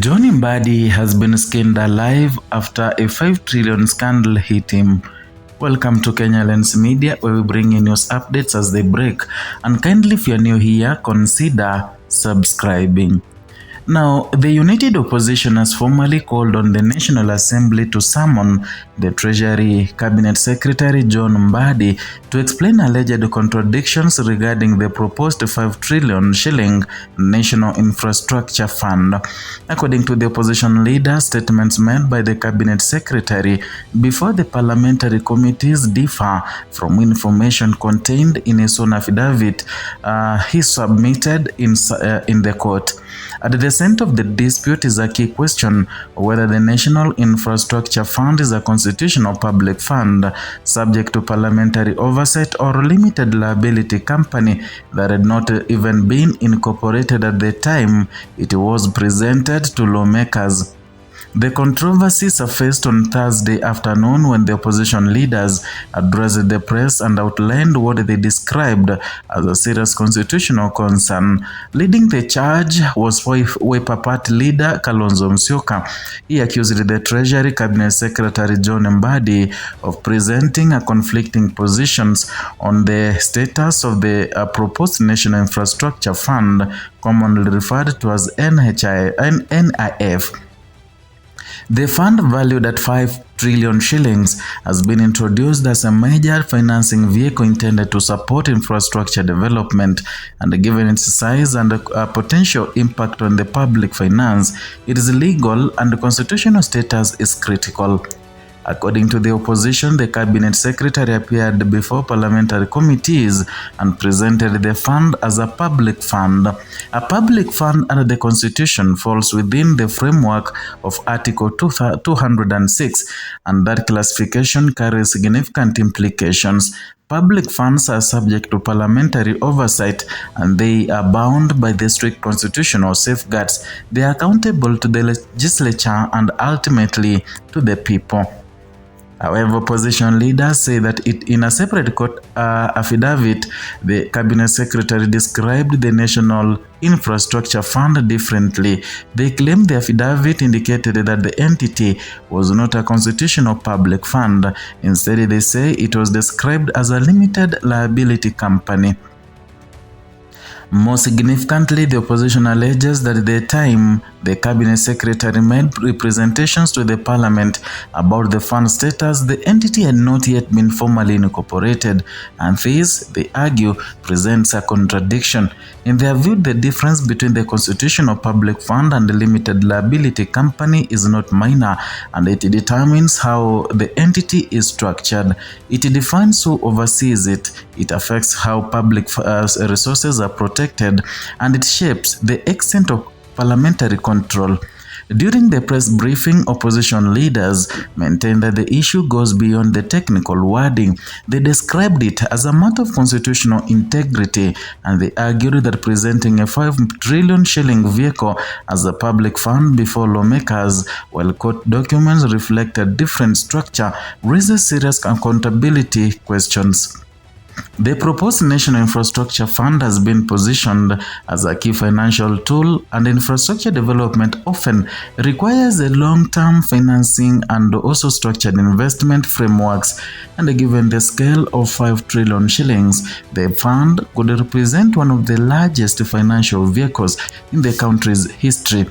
John Mbadi has been skinned alive after a 5 trillion scandal hit him. Welcome to Kenyan Media, where we bring you news updates as they break. And kindly, if you're new here, consider subscribing. Now, the United Opposition has formally called on the National Assembly to summon the Treasury Cabinet Secretary John Mbadi to explain alleged contradictions regarding the proposed 5 trillion shilling National Infrastructure Fund. According to the opposition leader, statements made by the Cabinet Secretary before the parliamentary committees differ from information contained in his own affidavit he submitted in the court. At the center of the dispute is a key question whether the National Infrastructure Fund is a constitutional public fund subject to parliamentary oversight or limited liability company that had not even been incorporated at the time it was presented to lawmakers. The controversy surfaced on Thursday afternoon when the opposition leaders addressed the press and outlined what they described as a serious constitutional concern. Leading the charge was Wiper Party leader Kalonzo Musyoka. He accused the Treasury Cabinet Secretary John Mbadi of presenting conflicting positions on the status of the proposed National Infrastructure Fund, commonly referred to as NIF. The fund, valued at 5 trillion shillings, has been introduced as a major financing vehicle intended to support infrastructure development, and given its size and potential impact on the public finance, its legal and constitutional status is critical. According to the opposition, the Cabinet Secretary appeared before parliamentary committees and presented the fund as a public fund. A public fund under the Constitution falls within the framework of Article 206, and that classification carries significant implications. Public funds are subject to parliamentary oversight and they are bound by the strict constitutional safeguards. They are accountable to the legislature and ultimately to the people. However, opposition leaders say that in a separate court affidavit, the Cabinet Secretary described the National Infrastructure Fund differently. They claim the affidavit indicated that the entity was not a constitutional public fund. Instead, they say it was described as a limited liability company. More significantly, the opposition alleges that at the time the Cabinet Secretary made representations to the Parliament about the fund status, the entity had not yet been formally incorporated, and this, they argue, presents a contradiction. In their view, the difference between the constitutional public fund and the limited liability company is not minor, and it determines how the entity is structured. It defines who oversees it, it affects how public resources are protected, and it shapes the extent of parliamentary control. During the press briefing, opposition leaders maintained that the issue goes beyond the technical wording. They described it as a matter of constitutional integrity, and they argued that presenting a 5 trillion shilling vehicle as a public fund before lawmakers, while court documents reflect a different structure, raises serious accountability questions. The proposed National Infrastructure Fund has been positioned as a key financial tool, and infrastructure development often requires a long-term financing and also structured investment frameworks. And given the scale of 5 trillion shillings, the fund could represent one of the largest financial vehicles in the country's history.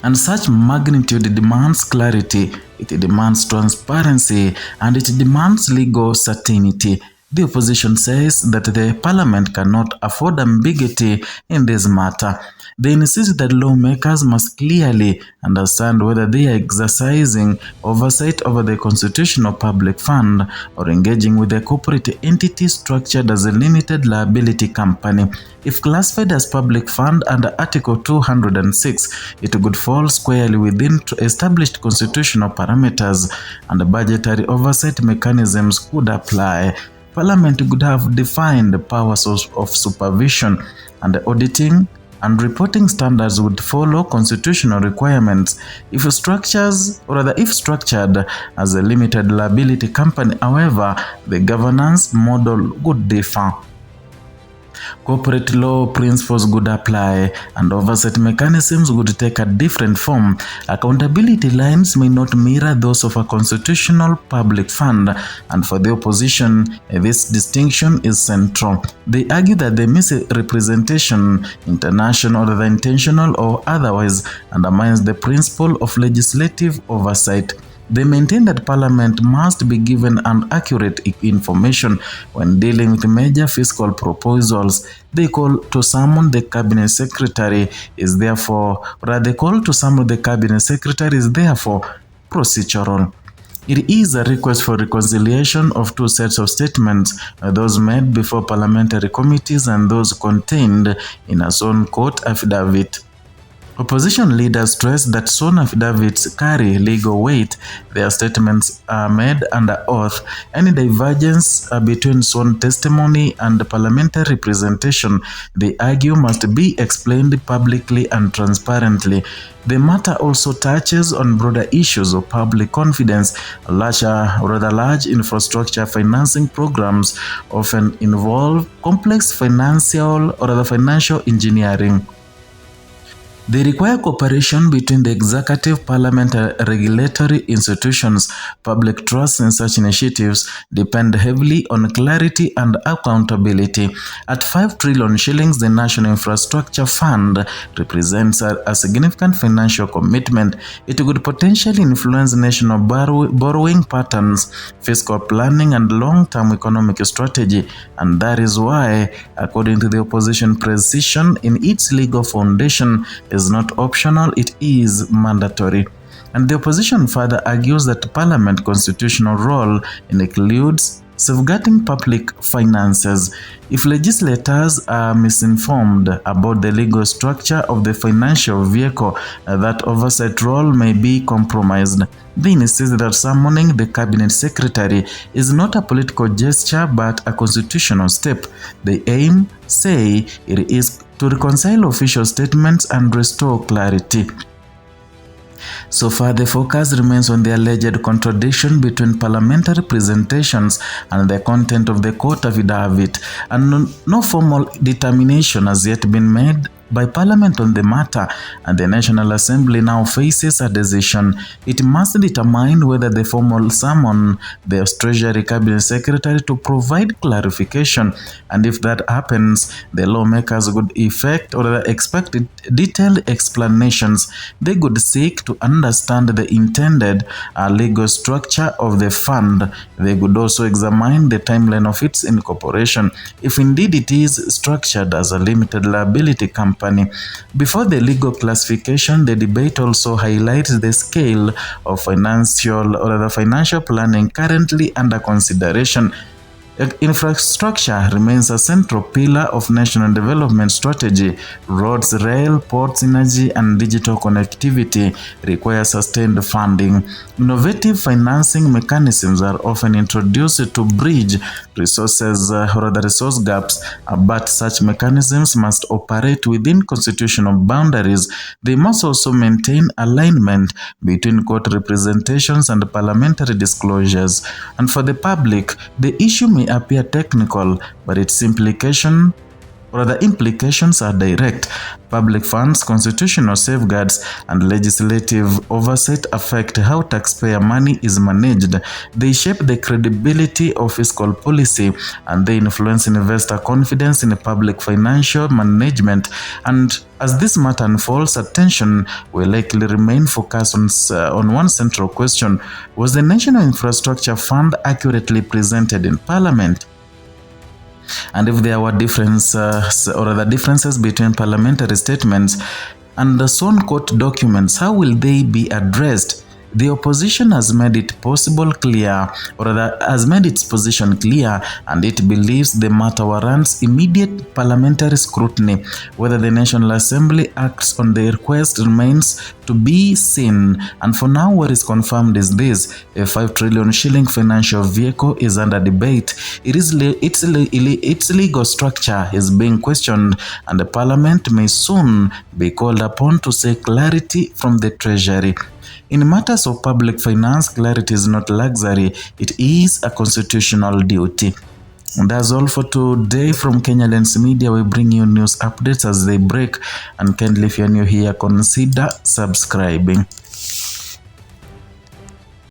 And such magnitude demands clarity, it demands transparency, and it demands legal certainty. The opposition says that the parliament cannot afford ambiguity in this matter. They insist that lawmakers must clearly understand whether they are exercising oversight over the constitutional public fund or engaging with a corporate entity structured as a limited liability company. If classified as public fund under Article 206, it would fall squarely within established constitutional parameters, and budgetary oversight mechanisms could apply. Parliament could have defined the powers of supervision, and the auditing and reporting standards would follow constitutional requirements. If structured as a limited liability company, however, the governance model would differ. Corporate law principles would apply, and oversight mechanisms would take a different form. Accountability lines may not mirror those of a constitutional public fund, and for the opposition, this distinction is central. They argue that the misrepresentation, international or intentional or otherwise, undermines the principle of legislative oversight. They maintain that Parliament must be given accurate information when dealing with major fiscal proposals. They call to summon the cabinet secretary is therefore, procedural. It is a request for reconciliation of two sets of statements, those made before parliamentary committees and those contained in a sworn court affidavit. Opposition leaders stress that sworn affidavits carry legal weight. Their statements are made under oath. Any divergence between sworn testimony and parliamentary representation, they argue, must be explained publicly and transparently. The matter also touches on broader issues of public confidence. Large infrastructure financing programs often involve complex financial engineering. They require cooperation between the executive, parliament, and regulatory institutions. Public trust in such initiatives depend heavily on clarity and accountability. At 5 trillion shillings, the National Infrastructure Fund represents a significant financial commitment. It could potentially influence national borrowing patterns, fiscal planning, and long-term economic strategy. And that is why, according to the opposition, precision in its legal foundation is not optional, it is mandatory. And the opposition further argues that Parliament's constitutional role includes safeguarding public finances. If legislators are misinformed about the legal structure of the financial vehicle, that oversight role may be compromised. They insist that summoning the cabinet secretary is not a political gesture but a constitutional step. The aim, say, it is to reconcile official statements and restore clarity. So far, the focus remains on the alleged contradiction between parliamentary presentations and the content of the court affidavit, and no formal determination has yet been made by Parliament on the matter, and the National Assembly now faces a decision. It must determine whether the formal summon the Treasury Cabinet Secretary to provide clarification, and if that happens, the lawmakers would expect detailed explanations. They could seek to understand the intended legal structure of the fund. They could also examine the timeline of its incorporation, if indeed it is structured as a limited liability company. Before the legal classification, the debate also highlights the scale of financial planning currently under consideration. Infrastructure remains a central pillar of national development strategy. Roads, rail, ports, energy, and digital connectivity require sustained funding. Innovative financing mechanisms are often introduced to bridge resource gaps, but such mechanisms must operate within constitutional boundaries. They must also maintain alignment between court representations and parliamentary disclosures. And for the public, the issue may appear technical, but its implications are direct. Public funds, constitutional safeguards, and legislative oversight affect how taxpayer money is managed. They shape the credibility of fiscal policy, and they influence investor confidence in public financial management. And as this matter unfolds, attention will likely remain focused on one central question: was the National Infrastructure Fund accurately presented in Parliament? And if there were differences between parliamentary statements and the sworn court documents, how will they be addressed? The opposition has made its position clear, and it believes the matter warrants immediate parliamentary scrutiny. Whether the National Assembly acts on the request remains to be seen. And for now, what is confirmed is this: a 5 trillion shilling financial vehicle is under debate. Its legal structure is being questioned, and the Parliament may soon be called upon to seek clarity from the Treasury. In matters of public finance, clarity is not luxury, it is a constitutional duty. And that's all for today from Kenya Lens Media. We bring you news updates as they break, and kindly if you're new here, consider subscribing.